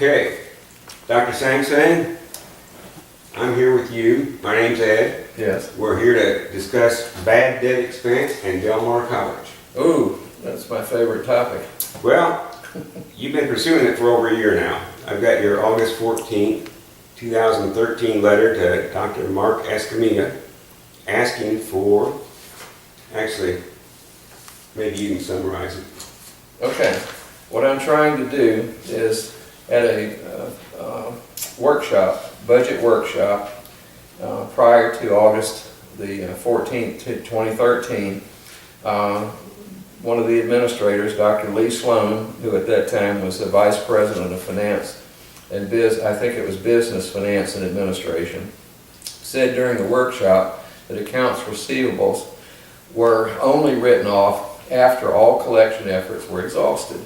Okay, Dr. Sang Sang, I'm here with you. My name's Ed. Yes. We're here to discuss bad debt expense and Del Mar College. Ooh, that's my favorite topic. Well, you've been pursuing it for over a year now. I've got your August 14th, 2013 letter to Dr. Mark Escamilla asking for, actually, maybe you can summarize it. Okay, what I'm trying to do is at a workshop, budget workshop, prior to August the 14th, 2013, one of the administrators, Dr. Lee Sloan, who at that time was the Vice President of Finance and I think it was Business, Finance, and Administration, said during the workshop that accounts receivables were only written off after all collection efforts were exhausted.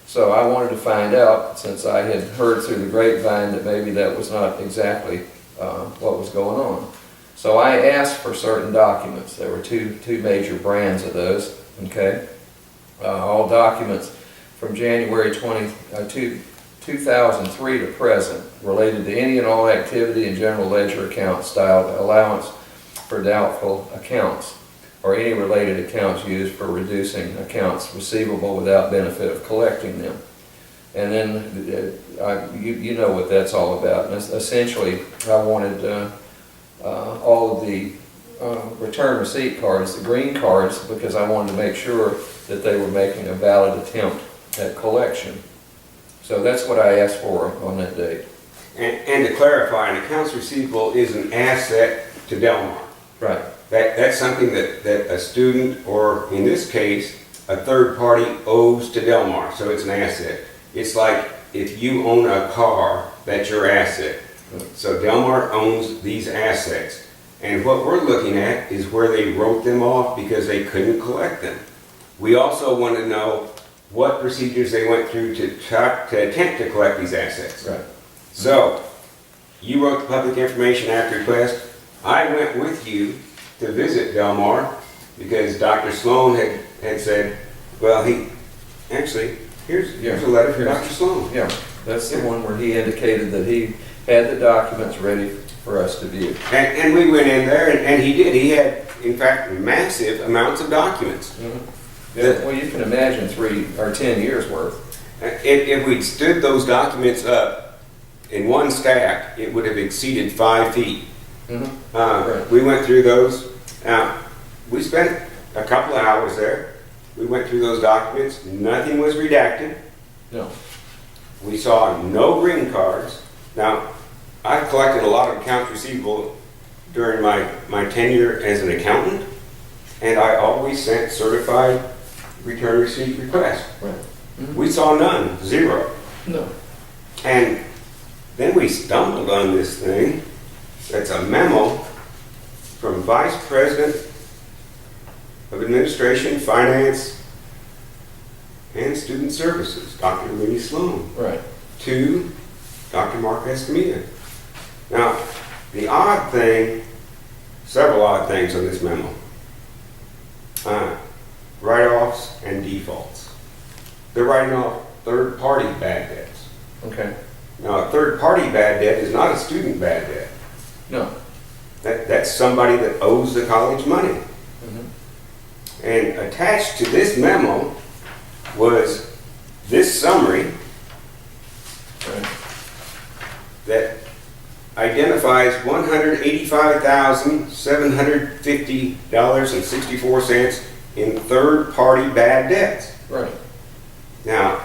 So I wanted to find out, since I had heard through the grapevine that maybe that was not exactly what was going on. So I asked for certain documents. There were two major brands of those, okay? All documents from January 2003 to present related to any and all activity in general ledger account styled allowance for doubtful accounts, or any related accounts used for reducing accounts receivable without benefit of collecting them. And then, you know what that's all about. And essentially, I wanted all of the return receipt cards, the green cards, because I wanted to make sure that they were making a valid attempt at collection. So that's what I asked for on that date. And to clarify, an accounts receivable is an asset to Del Mar. Right. That's something that a student, or in this case, a third party owes to Del Mar, so it's an asset. It's like if you own a car, that's your asset. So Del Mar owns these assets. And what we're looking at is where they wrote them off because they couldn't collect them. We also want to know what procedures they went through to attempt to collect these assets. Right. So, you wrote the Public Information Act request. I went with you to visit Del Mar because Dr. Sloan had said, well, here's a letter from Dr. Sloan. Yeah, that's the one where he indicated that he had the documents ready for us to view. And we went in there, and he did. He had, in fact, massive amounts of documents. Mm-hmm. Yeah, well, you can imagine 3 or 10 years worth. If we'd stood those documents up in one stack, it would have exceeded 5 feet. Mm-hmm. Right. We went through those. We spent a couple of hours there. We went through those documents. Nothing was redacted. No. We saw no green cards. Now, I've collected a lot of accounts receivable during my tenure as an accountant, and I always sent certified return receipt requests. Right. Mm-hmm. We saw none, 0. No. And then we stumbled on this thing. That's a memo from Vice President of Administration, Finance, and Student Services, Dr. Lee Sloan, Right. to Dr. Mark Escamilla. Now, the odd thing, several odd things on this memo. Write-offs and defaults. They're writing off third-party bad debts. Okay. Now, a third-party bad debt is not a student bad debt. No. That's somebody that owes the college money. Mm-hmm. And attached to this memo was this summary Right. that identifies $185,750.64 in third-party bad debts. Right. Now,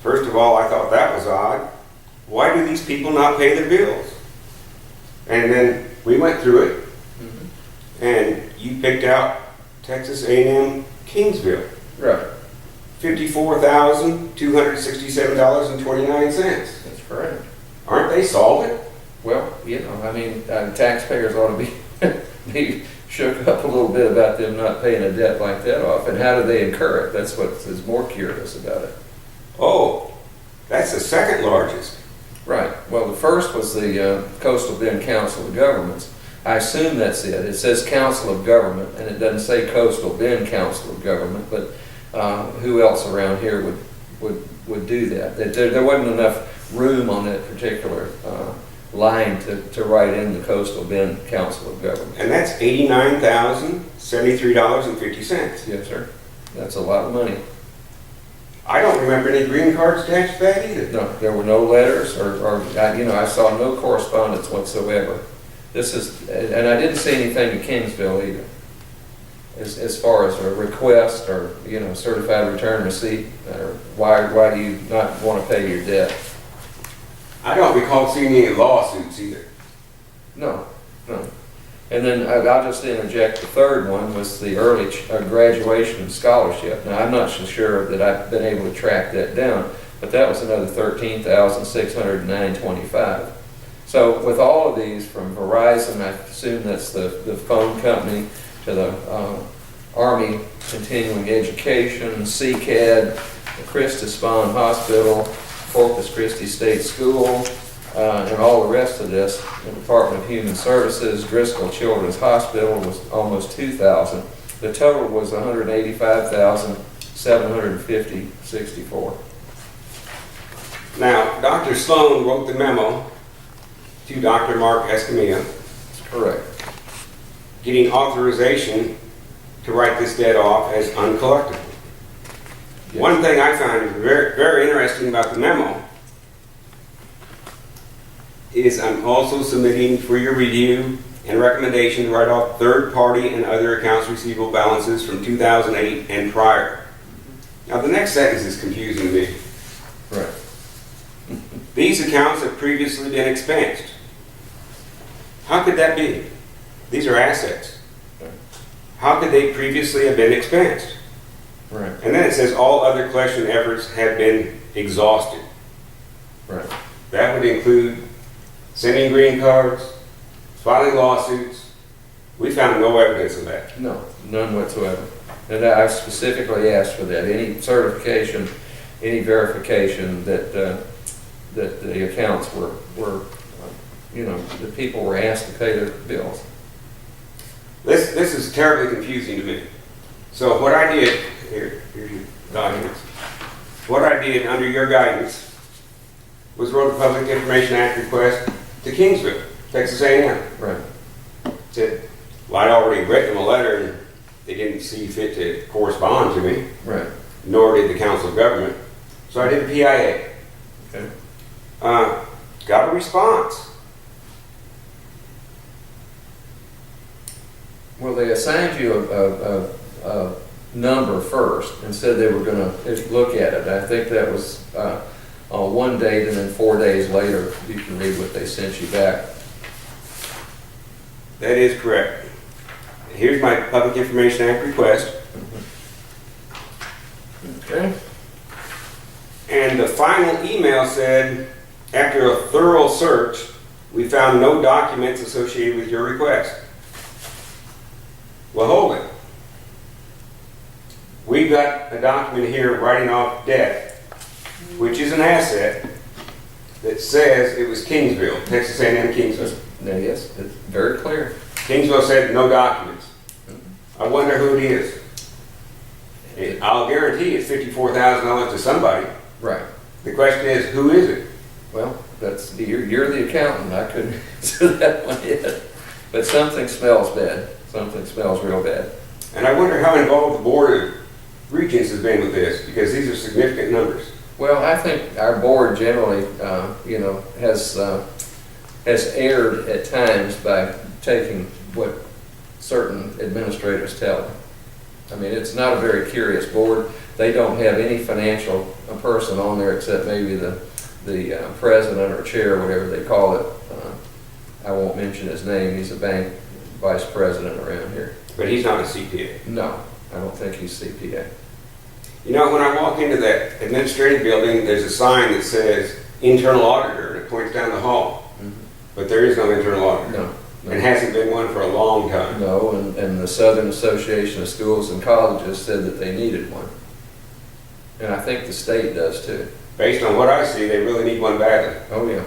first of all, I thought that was odd. Why do these people not pay their bills? And then we went through it, Mm-hmm. and you picked out Texas A M Kingsville, Right. $54,267.29. That's correct. Aren't they solvent? Well, you know, I mean, taxpayers ought to be be shook up a little bit about them not paying a debt like that off. And how do they incur it? That's what is more curious about it. Oh, that's the second largest. Right. Well, the first was the Coastal Bend Council of Governments. I assume that's it. It says Council of Government, and it doesn't say Coastal Bend Council of Government, but who else around here would would do that. There wasn't enough room on that particular line to write in the Coastal Bend Council of Governments. And that's $89,073.50. Yes, sir. That's a lot of money. I don't remember any green cards attached to that either. No, there were no letters I saw no correspondence whatsoever. This is, and I didn't see anything in Kingsville either. As far as a request or, certified return receipt, or why do you not want to pay your debt? I don't recall seeing any lawsuits either. No. And then I'll just interject, the third one was the early graduation scholarship. Now, I'm not so sure that I've been able to track that down, but that was another $13,609.25. So with all of these, from Verizon, I assume that's the phone company, to the Army Continuing Education, CCAD, the Christus Spahn Hospital, Corpus Christi State School, and all the rest of this, the Department of Human Services, Driscoll Children's Hospital was almost $2,000. The total was $185,750.64. Now, Dr. Sloan wrote the memo to Dr. Mark Escamilla, That's correct. getting authorization to write this debt off as uncollectible. Yes. One thing I found very, very interesting about the memo is I'm also submitting for your review and recommendation to write off third-party and other accounts receivable balances from 2008 and prior. Now, the next sentence is confusing to me. Right. These accounts have previously been expensed. How could that be? These are assets. How could they previously have been expensed? Right. And then it says all other collection efforts have been exhausted. Right. That would include sending green cards, filing lawsuits. We found no evidence of that. No, none whatsoever. And I specifically asked for that. Any certification, any verification that that the accounts were the people were asked to pay their bills. This is terribly confusing to me. So what I did, here's your documents. What I did under your guidance was wrote a Public Information Act request to Kingsville, Texas A M. Right. Said, well, I'd already written them a letter and they didn't see fit to correspond to me, Right. nor did the Council of Government. So I did a PIA. Okay. Got a response. Well, they assigned you a number first and said they were going to look at it. I think that was on one date, and then 4 days later, you can read what they sent you back. That is correct. Here's my Public Information Act request. Okay. And the final email said, after a thorough search, we found no documents associated with your request. Well, hold it. We've got a document here writing off debt, which is an asset, that says it was Kingsville, Texas A M Kingsville. Now, yes, it's very clear. Kingsville said no documents. I wonder who it is. I'll guarantee it's $54,000 to somebody. Right. The question is, who is it? Well, you're the accountant. I couldn't answer that one yet. But something smells bad. Something smells real bad. And I wonder how involved the Board of Regents has been with this, because these are significant numbers. Well, I think our board generally, has erred at times by taking what certain administrators tell them. I mean, it's not a very curious board. They don't have any financial person on there except maybe the president or chair, whatever they call it. I won't mention his name. He's a bank vice president around here. But he's not a CPA. No, I don't think he's CPA. You know, when I walk into that administrative building, there's a sign that says internal auditor, and it points down the hall. Mm-hmm. But there is no internal auditor. No. And hasn't been one for a long time. No, and the Southern Association of Schools and Colleges said that they needed one. And I think the state does too. Based on what I see, they really need one badly. Oh, yeah.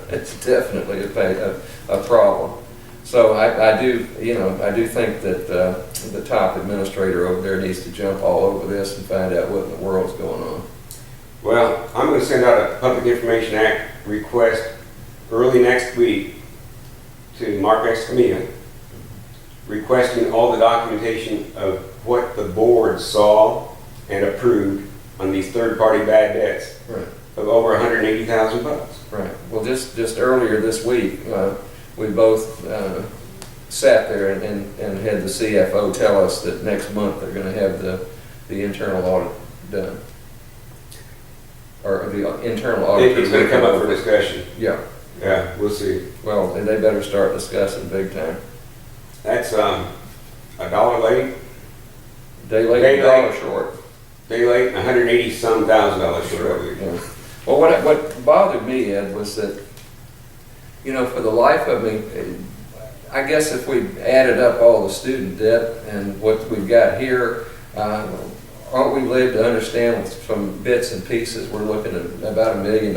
It's definitely a problem. So I do think that the top administrator over there needs to jump all over this and find out what in the world's going on. going to send out a Public Information Act request early next week to Mark Escamilla, requesting all the documentation of what the board saw and approved on these third-party bad debts Right. of over $180,000. Right. Well, just earlier this week, we both sat there and had the CFO tell us that next month they're going to have the internal audit done. Or the internal audit. It's going to come up for discussion. Yeah. Yeah, we'll see. Well, and they better start discussing big time. That's $1 late. Day late, Day dollar late. short. Day late, $180-some thousand short. Yeah. Well, what bothered me, Ed, was that, you know, for the life of me, I guess if we added up all the student debt and what we've got here, aren't we led to understand with some bits and pieces, we're looking at about $1 million,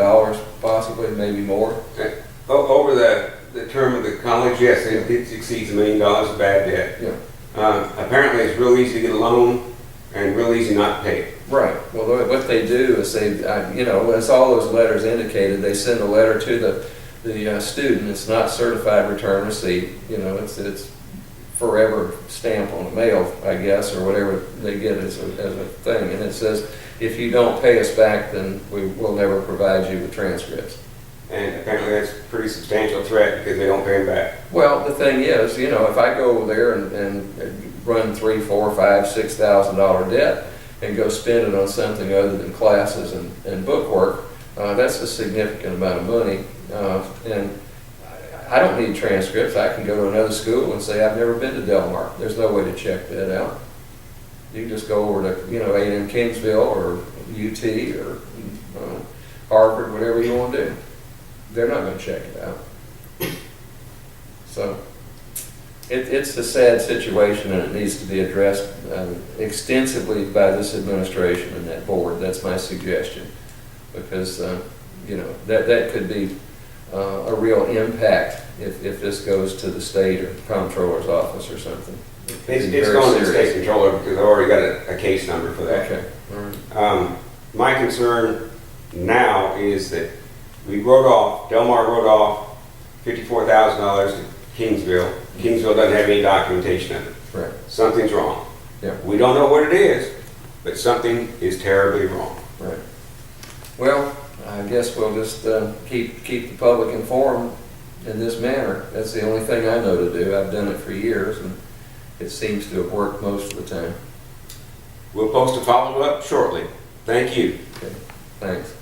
possibly, maybe more? Over the term of the college, yes, it exceeds $1 million of bad debt. Yeah. Apparently, it's real easy to get a loan and real easy not to pay. Right. Well, what they do is they, you know, as all those letters indicated, they send a letter to the student. It's not certified return receipt. You know, it's forever stamp on the mail, I guess, or whatever they get as a thing. And it says, if you don't pay us back, then we will never provide you with transcripts. And apparently that's a pretty substantial threat because they don't pay them back. Well, the thing is, you know, if I go over there and run $3,000, $4,000, $5,000, $6,000 debt and go spend it on something other than classes and bookwork, that's a significant amount of money. And I don't need transcripts. I can go to another school and say, I've never been to Del Mar. There's no way to check that out. You can just go over to, you know, A M Kingsville or UT or Harvard, whatever you want to do. They're not going to check it out. So it's a sad situation, and it needs to be addressed extensively by this administration and that board. That's my suggestion, because you know, that could be a real impact if this goes to the state or comptroller's office or something. It's going to the state controller because I've already got a case number for that. Okay. All right. My concern now is that Del Mar wrote off $54,000 to Kingsville. Kingsville doesn't have any documentation of it. Right. Something's wrong. Yeah. We don't know what it is, but something is terribly wrong. Right. Well, I guess we'll just keep the public informed in this manner. That's the only thing I know to do. I've done it for years, and it seems to have worked most of the time. We'll post a follow-up shortly. Thank you. Okay. Thanks.